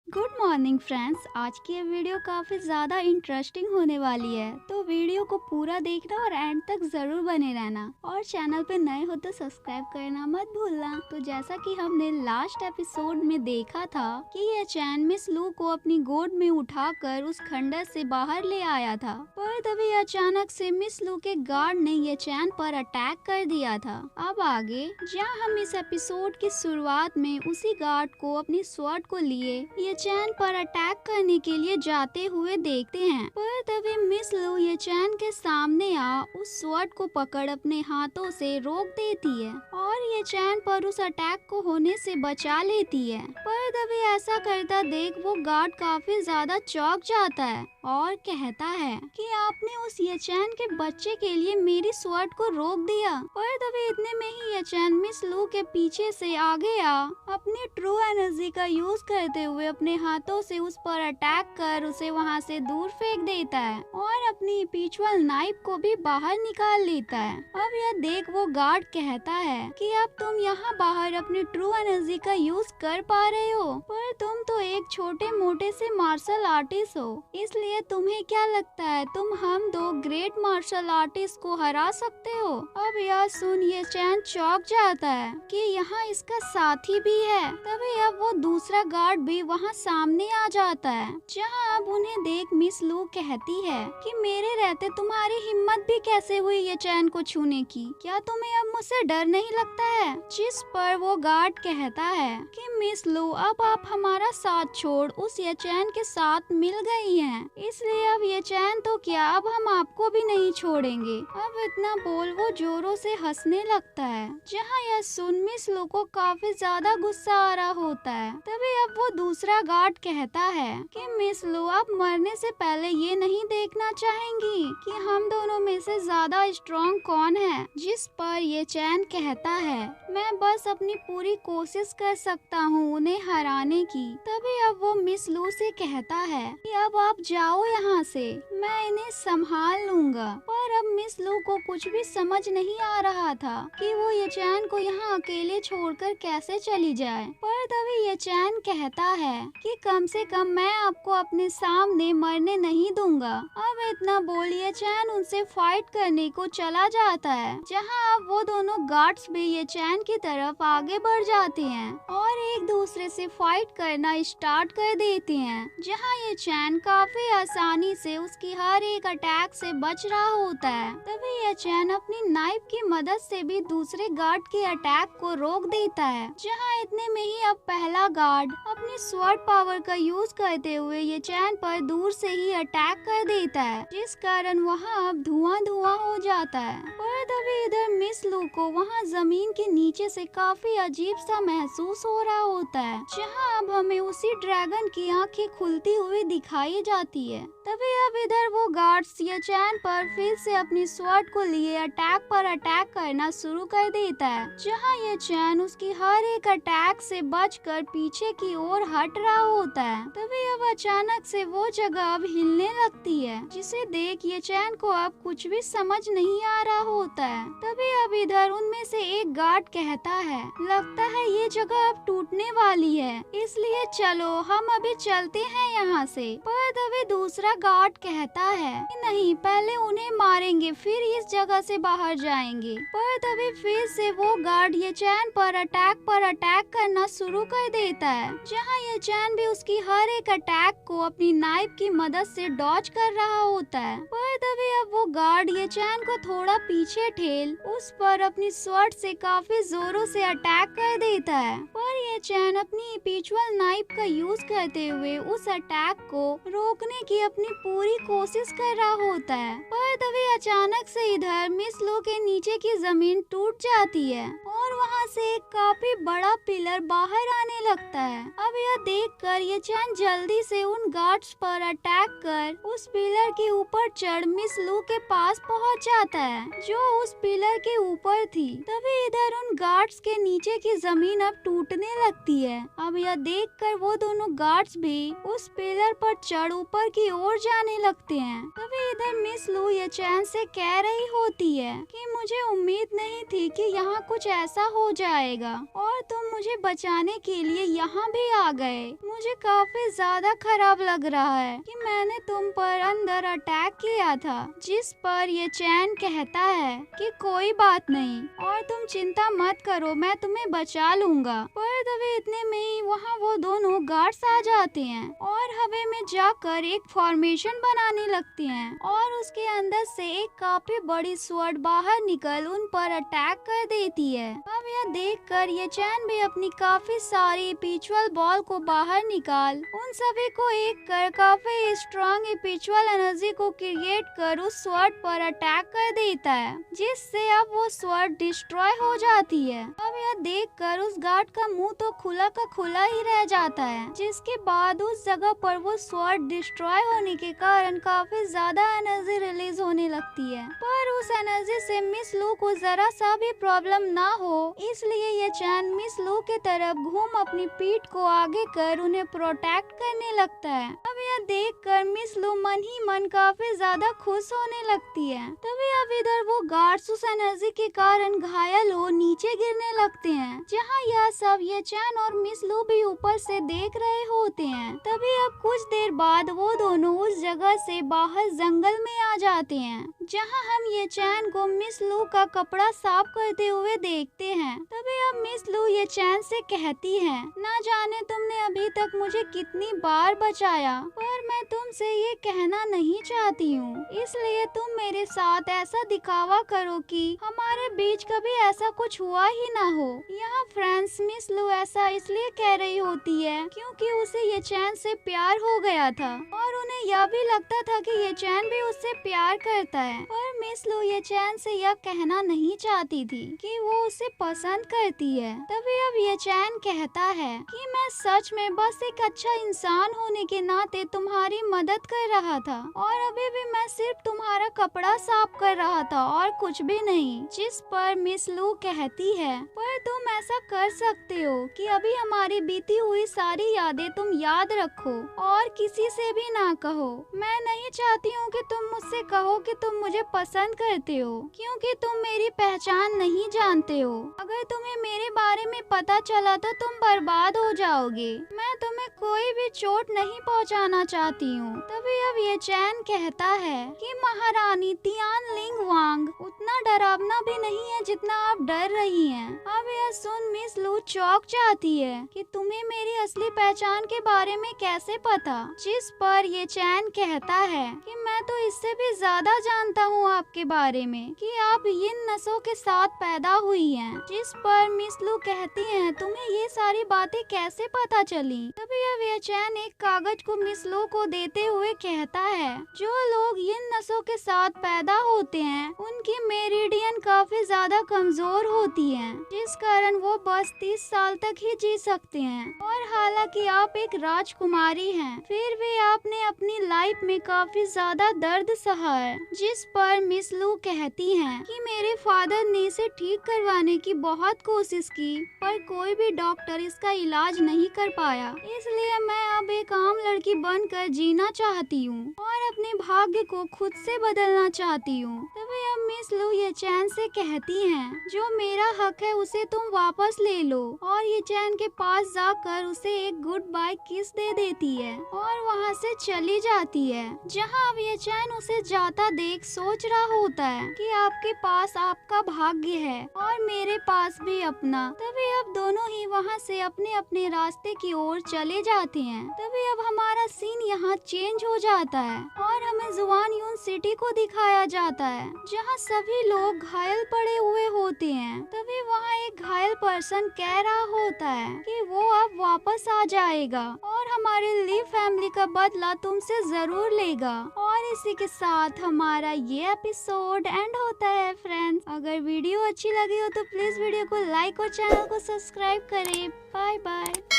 Good morning friends. आज की ये वीडियो काफ़ी ज़्यादा इंटरेस्टिंग होने वाली है, तो वीडियो को पूरा देखना और एंड तक ज़रूर बने रहना। और चैनल पे नए हो तो सब्सक्राइब करना मत भूलना। तो जैसा कि हमने लास्ट एपिसोड में देखा था कि ये चैन मिस लू को अपनी गोद में उठाकर उस खंडर से बाहर ले आया था, पर तभी अचानक से मिस लू के गार्ड ने ये चैन पर अटैक कर दिया था। अब आगे जहाँ हम इस एपिसोड की शुरुआत में उसी गार्ड को अपनी स्वॉर्ड को लिए ये चैन पर अटैक करने के लिए जाते हुए देखते हैं, पर तभी मिस लू ये चैन के सामने आ उस स्वॉर्ड को पकड़ अपने हाथों से रोक देती है और ये चैन पर उस अटैक को होने से बचा लेती है। पर तभी ऐसा करता देख वो गार्ड काफी ज्यादा चौंक जाता है और कहता है कि आपने उस ये चैन के बच्चे के लिए मेरी स्वॉर्ड को रोक दिया। पर तभी इतने में ही ये चैन मिस लू के पीछे से आगे आ अपनी ट्रू एनर्जी का यूज करते हुए अपने हाथों से उस पर अटैक कर उसे वहां से दूर फेंक देता है और अपनी पिचुअल नाइफ को भी बाहर निकाल लेता है। अब यह देख वो गार्ड कहता है कि अब तुम यहाँ बाहर अपनी ट्रू एनर्जी का यूज कर पा रहे हो, पर तुम तो एक छोटे मोटे से मार्शल आर्टिस्ट हो, इसलिए तुम्हें क्या लगता है तुम हम दो ग्रेट मार्शल आर्टिस्ट को हरा सकते हो। अब यह सुन ये चैन चौंक जाता है कि यहाँ इसका साथी भी है। तभी अब वो दूसरा गार्ड भी वहाँ सामने आ जाता है, जहाँ अब उन्हें देख मिस लू कहती है कि मेरे रहते तुम्हारी हिम्मत भी कैसे हुई ये चैन को छूने की, क्या तुम्हें अब मुझसे डर नहीं लगता है। जिस पर वो गार्ड कहता है कि मिस लू अब आप हमारा साथ छोड़ उस ये चैन के साथ मिल गई हैं, इसलिए अब ये चैन तो क्या अब हम आपको भी नहीं छोड़ेंगे। अब इतना बोल वो जोरों से हंसने लगता है, जहाँ यह सुन मिस लू को काफी ज्यादा गुस्सा आ रहा होता है। तभी अब वो दूसरा गार्ड कहता है कि मिस लू आप मरने से पहले ये नहीं देखना चाहेंगी कि हम दोनों में से ज्यादा स्ट्रॉन्ग कौन है। जिस पर ये चैन कहता है मैं बस अपनी पूरी कोशिश कर सकता हूँ उन्हें हराने की। तभी अब वो मिस लू से कहता है कि अब आप जाओ यहाँ से, मैं इन्हें संभाल लूंगा। पर अब मिस लू को कुछ भी समझ नहीं आ रहा था कि वो ये चैन को यहाँ अकेले छोड़कर कैसे चली जाए। पर तभी ये चैन कहता है कि कम से कम मैं आपको अपने सामने मरने नहीं दूंगा। अब इतना बोल ये चैन उनसे फाइट करने को चला जाता है, जहाँ अब वो दोनों गार्ड्स भी ये चैन की तरफ आगे बढ़ जाते हैं और एक दूसरे से फाइट करना स्टार्ट कर देते हैं, जहाँ ये चैन काफी आसानी से उसकी हर एक अटैक से बच रहा होता है। तभी ये चैन अपनी नाइफ की मदद से भी दूसरे गार्ड के अटैक को रोक देता है, जहाँ इतने में ही अब पहला गार्ड अपनी स्वॉर्ड पावर का यूज करते हुए ये चैन पर दूर से ही अटैक कर देता है, जिस कारण वहाँ अब धुआं धुआं हो जाता है। पर तभी इधर मिस लू को वहाँ जमीन के नीचे से काफी अजीब सा महसूस हो रहा होता है, जहाँ अब हमें उसी ड्रैगन की आंखें खुलती हुई दिखाई जाती है। तभी अब इधर वो गार्ड्स ये चैन पर फिर से अपनी स्वॉर्ड को लिए अटैक पर अटैक करना शुरू कर देता है, जहाँ ये चैन उसकी हर एक अटैक से बचकर पीछे की ओर हट रहा होता है। तभी अब अचानक से वो जगह अब हिलने लगती है, जिसे देख ये चैन को अब कुछ भी समझ नहीं आ रहा होता है। तभी अब इधर उनमें से एक गार्ड कहता है लगता है ये जगह अब टूटने वाली है, इसलिए चलो हम अभी चलते हैं यहाँ से। पर तभी दूसरा गार्ड कहता है कि नहीं, पहले उन्हें मारेंगे फिर इस जगह से बाहर जाएंगे। पर तभी फिर से वो गार्ड ये चैन पर अटैक करना शुरू कर देता है, जहाँ ये चैन भी उसकी हर एक अटैक को अपनी नाइफ की मदद से डॉज कर रहा होता है। पर तभी अब वो गार्ड ये चैन को थोड़ा पीछे ठेल उस पर अपनी स्वॉर्ड से काफी जोरों से अटैक कर देता है, पर ये चैन अपनी पिचुअल नाइफ का यूज करते हुए उस अटैक को रोकने की अपनी पूरी कोशिश कर रहा होता है। पर तभी अचानक से इधर मिस लू के नीचे की जमीन टूट जाती है और वहाँ से एक काफी बड़ा पिलर बाहर आने लगता है। अब यह देखकर ये चैन जल्दी से उन गार्ड्स पर अटैक कर उस पिलर के ऊपर चढ़ मिस लू के पास पहुँच जाता है, जो उस पिलर के ऊपर थी। तभी इधर उन गार्ड्स के नीचे की जमीन अब टूटने लगती है। अब यह देखकर वो दोनों गार्ड्स भी उस पिलर पर चढ़ ऊपर की ओर दूर जाने लगते हैं। तभी इधर मिस लू ये चैन से कह रही होती है कि मुझे उम्मीद नहीं थी कि यहाँ कुछ ऐसा हो जाएगा और तुम मुझे बचाने के लिए यहाँ भी आ गए। मुझे काफी ज्यादा खराब लग रहा है कि मैंने तुम पर अंदर अटैक किया था। जिस पर ये चैन कहता है कि कोई बात नहीं और तुम चिंता मत करो, मैं तुम्हें बचा लूंगा। पर तभी इतने में ही वहाँ वो दोनों गार्ड्स आ जाते हैं और हवा में जाकर एक फॉर्मेशन बनाने लगते हैं और उसके अंदर से एक काफी बड़ी स्वॉर्ड बाहर निकल उन पर अटैक कर देती है। अब यह देखकर ये चैन भी अपनी काफी सारी पिचुअल बॉल को बाहर निकाल उन सभी को एक कर काफी स्ट्रॉन्ग पिचुअल एनर्जी को क्रिएट कर उस स्वॉर्ड पर अटैक कर देता है, जिससे अब वो स्वॉर्ड डिस्ट्रॉय हो जाती है। अब यह देखकर उस गार्ड का मुंह तो खुला का खुला ही रह जाता है, जिसके बाद उस जगह पर वो स्वॉर्ड डिस्ट्रॉय होने के कारण काफी ज्यादा एनर्जी रिलीज होने लगती है। पर उस एनर्जी से मिस लू को जरा सा भी प्रॉब्लम ना हो, इसलिए ये चैन मिस लू के तरफ घूम अपनी पीठ को आगे कर उन्हें प्रोटेक्ट करने लगता है। अब यह देखकर मिस लू मन ही मन काफी ज्यादा खुश होने लगती है। तभी अब इधर वो गार्ड्स उस एनर्जी के कारण घायल हो नीचे गिरने लगते हैं, जहाँ यह सब ये चैन और मिस लू भी ऊपर से देख रहे होते हैं। तभी अब कुछ देर बाद वो दोनों उस जगह से बाहर जंगल में आ जाते हैं, जहाँ हम ये चैन को मिस लू का कपड़ा साफ करते हुए देखते हैं। तभी अब मिस लू ये चैन से कहती है, ना जाने तुमने अभी तक मुझे कितनी बार बचाया, पर मैं तुमसे ये कहना नहीं चाहती हूँ, इसलिए तुम मेरे साथ ऐसा दिखावा करो कि हमारे बीच कभी ऐसा कुछ हुआ ही ना हो। यहाँ फ्रेंड्स मिस लू ऐसा इसलिए कह रही होती है क्योंकि उसे ये चैन से प्यार हो गया था और उन्हें यह भी लगता था कि ये चैन भी उससे प्यार करता है। पर मिस लू ये चैन से यह कहना नहीं चाहती थी कि वो उसे पसंद करती है। तभी अब ये चैन कहता है कि मैं सच में बस एक अच्छा इंसान होने के नाते तुम्हारी मदद कर रहा था और अभी भी मैं सिर्फ तुम्हारा कपड़ा साफ कर रहा था और कुछ भी नहीं। जिस पर मिस लू कहती है, पर तुम ऐसा कर सकते हो कि अभी हमारी बीती हुई सारी यादें तुम याद रखो और किसी से भी ना कहो। मैं नहीं चाहती हूँ कि तुम मुझसे कहो कि तुम मुझे पसंद करते हो, क्योंकि तुम मेरी पहचान नहीं जानते हो। अगर तुम्हें मेरे बारे में पता चला तो तुम बर्बाद हो जाओगे। मैं तुम्हें कोई भी चोट नहीं पहुँचाना चाहती हूँ। तभी अब ये चैन कहता है कि महारानी तियान लिंग वांग उतना डरावना भी नहीं है जितना आप डर रही हैं। अब यह सुन मिस लू चौंक जाती है कि तुम्हें मेरी असली पहचान के बारे में कैसे पता। जिस पर ये चैन कहता है कि मैं तो इससे भी ज्यादा जानता हूँ आपके बारे में कि आप इन नसों के साथ पैदा हुई हैं। जिस पर मिस लू कहती हैं, तुम्हें ये सारी बातें कैसे पता चली। तभी अब ये चैन एक कागज को मिस लू को देते हुए कहता है, जो लोग इन नसों के साथ पैदा होते हैं उनकी मेरिडियन काफी ज्यादा कमजोर होती है, जिस कारण वो बस 30 साल तक ही जी सकते हैं। और हालांकि आप एक राजकुमारी हैं, फिर भी आपने अपनी लाइफ में काफी ज्यादा दर्द सहा है। जिस पर मिस लू कहती हैं कि मेरे फादर ने इसे ठीक करवाने की बहुत कोशिश की, पर कोई भी डॉक्टर इसका इलाज नहीं कर पाया, इसलिए मैं अब एक आम लड़की बनकर जीना चाहती हूँ और अपने भाग्य को खुद से बदलना चाहती हूँ। तभी अब मिस लू ये चैन से कहती हैं, जो मेरा हक है उसे तुम वापस ले लो। और ये चैन के पास जाकर उसे एक गुड बाय किस दे देती है और वहाँ से चली जाती है। जहाँ अब ये चैन उसे जाता देख सोच रहा होता है कि आपके पास आपका भाग्य है और मेरे पास भी अपना। तभी अब दोनों ही वहाँ से अपने अपने रास्ते की ओर चले जाते हैं। तभी अब हमारा सीन यहाँ चेंज हो जाता है और हमें जुआन यून सिटी को दिखाया जाता है, जहाँ सभी लोग घायल पड़े हुए होते हैं। तभी वहाँ एक घायल पर्सन कह रहा होता है कि वो अब वापस आ जाएगा और हमारे ली फैमिली का बदला तुमसे जरूर लेगा। और इसी के साथ हमारा ये एपिसोड एंड होता है फ्रेंड्स। अगर वीडियो अच्छी लगी हो तो प्लीज वीडियो को लाइक और चैनल को सब्सक्राइब करें। Bye bye.